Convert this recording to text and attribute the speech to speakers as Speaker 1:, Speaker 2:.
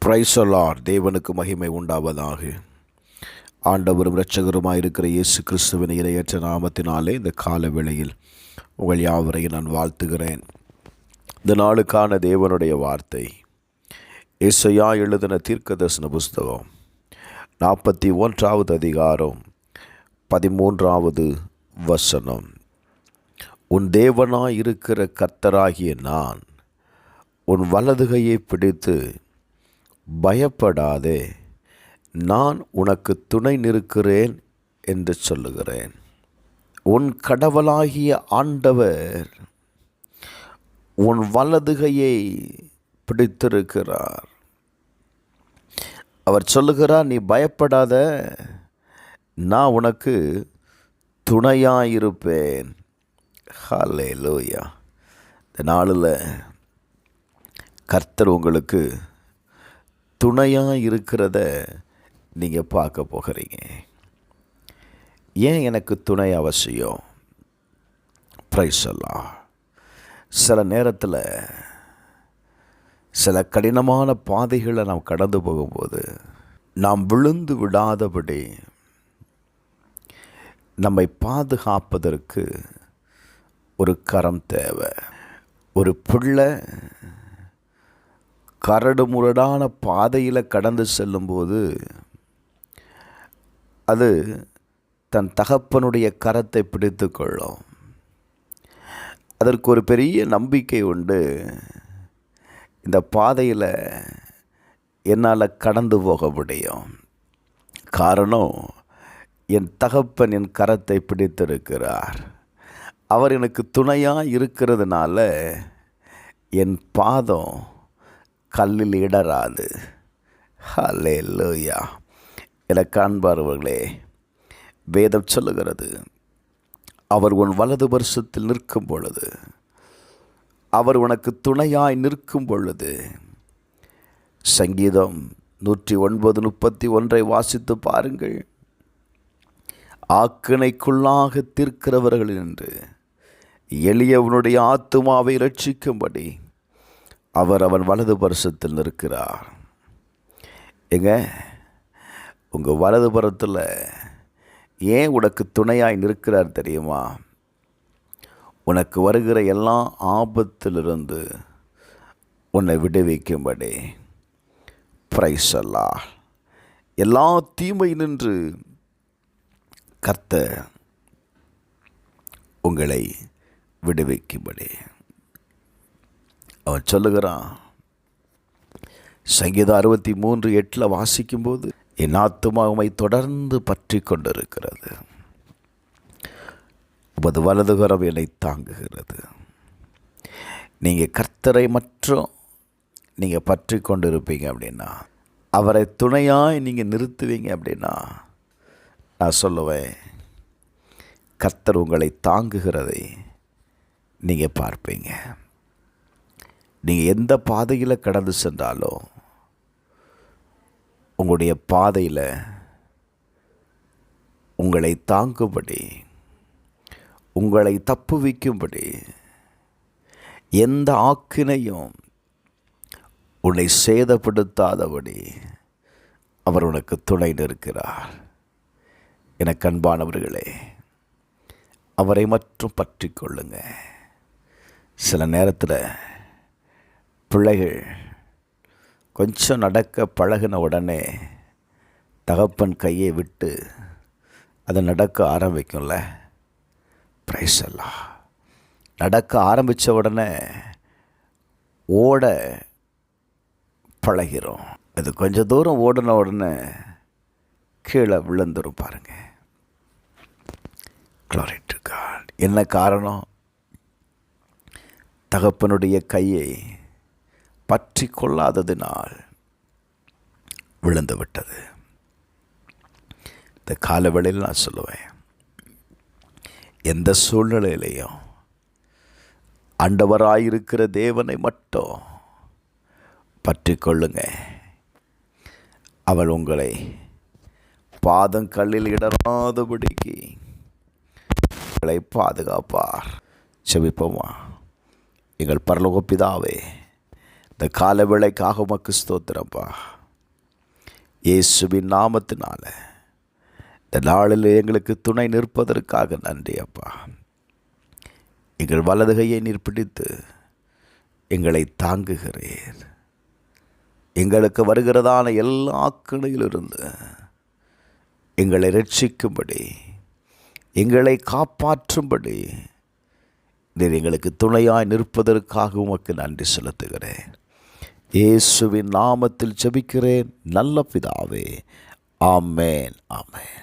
Speaker 1: Praise the Lord. தேவனுக்கு மகிமை உண்டாவதாக. ஆண்டவரும் இரட்சகருமாயிருக்கிற இயேசு கிறிஸ்துவின் இணையற்ற நாமத்தினாலே இந்த கால வேளையில் உங்கள் யாவரையும் நான் வாழ்த்துகிறேன். இந்த நாளுக்கான தேவனுடைய வார்த்தை ஏசாயா எழுதின தீர்க்கதரிசன புஸ்தகம் 41வது அதிகாரம் 13வது வசனம். உன் தேவனாயிருக்கிற கர்த்தராகிய நான் உன் வலதுகையை பிடித்து பயப்படாதே, நான் உனக்கு துணை நிற்கிறேன் என்று சொல்லுகிறேன். உன் கடவுளாகிய ஆண்டவர் உன் வலதுகையை பிடித்திருக்கிறார். அவர் சொல்லுகிறார், நீ பயப்படாத, நான் உனக்கு துணையாயிருப்பேன். ஹல்லேலூயா. இந்த நாளில் கர்த்தர் உங்களுக்கு துணையாக இருக்கிறத நீங்கள் பார்க்க போகிறீங்க. ஏன் எனக்கு துணை அவசியம்? Praise the Lord. சில நேரத்தில் சில கடினமான பாதைகளை நாம் கடந்து போகும்போது நாம் விழுந்து விடாதபடி நம்மை பாதுகாப்பதற்கு ஒரு கரம் தேவை. ஒரு பிள்ளை கரடு முரடான பாதையில் கடந்து செல்லும்போது அது தன் தகப்பனுடைய கரத்தை பிடித்து கொள்ளும். அதற்கு ஒரு பெரிய நம்பிக்கை உண்டு, இந்த பாதையில் என்னால் கடந்து போக முடியும். காரணம், என் தகப்பன் என் கரத்தை பிடித்திருக்கிறார். அவர் எனக்கு துணையாக இருக்கிறதுனால என் பாதம் கல்லில் இடராது. ஹல்லேலூயா. எனக்கு அன்பார்வர்களே, வேதம் சொல்லுகிறது, அவர் உன் வலது வருஷத்தில் நிற்கும் பொழுது, அவர் உனக்கு துணையாய் நிற்கும் பொழுது. சங்கீதம் 109:31 வாசித்து பாருங்கள். ஆக்கினைக்குள்ளாக தீர்க்கிறவர்கள் என்று எளியவனுடைய ஆத்துமாவை ரட்சிக்கும்படி அவர் அவன் வலது பரிசத்தில் நிற்கிறார். உங்கள் வலது புறத்தில் ஏன் உனக்கு துணையாய் நிற்கிறார் தெரியுமா? உனக்கு வருகிற எல்லா ஆபத்திலிருந்து உன்னை விடுவிக்கும்படி. Praise the Lord. எல்லா தீமை நின்று கர்த்தர் உங்களை விடுவிக்கும்படி அவன் சொல்லுகிறான். சங்கீதம் 63:8 வாசிக்கும்போது, என் ஆத்துமா உம்மை தொடர்ந்து பற்றி கொண்டிருக்கிறது, உமது வலதுகரம் என்னை தாங்குகிறது. நீங்கள் கர்த்தரை மற்றும் நீங்கள் பற்றி கொண்டு இருப்பீங்க அப்படின்னா, அவரை துணையாய் நீங்கள் நிறுத்துவீங்க அப்படின்னா, நான் சொல்லுவேன், கர்த்தர் உங்களை தாங்குகிறதை நீங்கள் பார்ப்பீங்க. நீங்கள் எந்த பாதையில் கடந்து சென்றாலும் உங்களுடைய பாதையில் உங்களை தாங்கும்படி, உங்களை தப்புவிக்கும்படி, எந்த ஆக்கினையும் உன்னை சேதப்படுத்தாதபடி அவர் உனக்கு துணை நிற்கிறார். எனக்கு அன்பானவர்களே, அவரை மட்டும் பற்றி கொள்ளுங்க. சில நேரத்தில் பிள்ளைகள் கொஞ்சம் நடக்க பழகின உடனே தகப்பன் கையை விட்டு அதை நடக்க ஆரம்பிக்கும்ல. Praise the Lord. நடக்க ஆரம்பித்த உடனே ஓட பழகிறோம். அது கொஞ்சம் தூரம் ஓடின உடனே கீழே விழுந்துரும் பாருங்க. Glory to God. என்ன காரணம்? தகப்பனுடைய கையை பற்றி கொள்ளாததினால் விழுந்து விட்டது. இந்த காலவேளையில் நான் சொல்லுவேன், எந்த சூழ்நிலையிலையும் ஆண்டவராயிருக்கிற தேவனை மட்டும் பற்றி கொள்ளுங்க. அவள் உங்களை பாதம் கல்லில் இடராதபடிக்கு உங்களை பாதுகாப்பார். செபிப்போமா. எங்கள் பரலோக பிதாவே, இந்த கால வேளைக்காக உமக்கு ஸ்தோத்திரப்பா. இயேசுவின் நாமத்தினால இந்த நாளில் எங்களுக்கு துணை நிற்பதற்காக நன்றி அப்பா. எங்கள் வலதுகையை நீர் பிடித்து எங்களை தாங்குகிறீர். எங்களுக்கு வருகிறதான எல்லா ஆக்கினையிலிருந்து எங்களை ரட்சிக்கும்படி, எங்களை காப்பாற்றும்படி நீர் எங்களுக்கு துணையாய் நிற்பதற்காக உமக்கு நன்றி செலுத்துகிறேன். இயேசுவின் நாமத்தில் ஜெபிக்கிறேன் நல்ல பிதாவே. ஆமென், ஆமென்.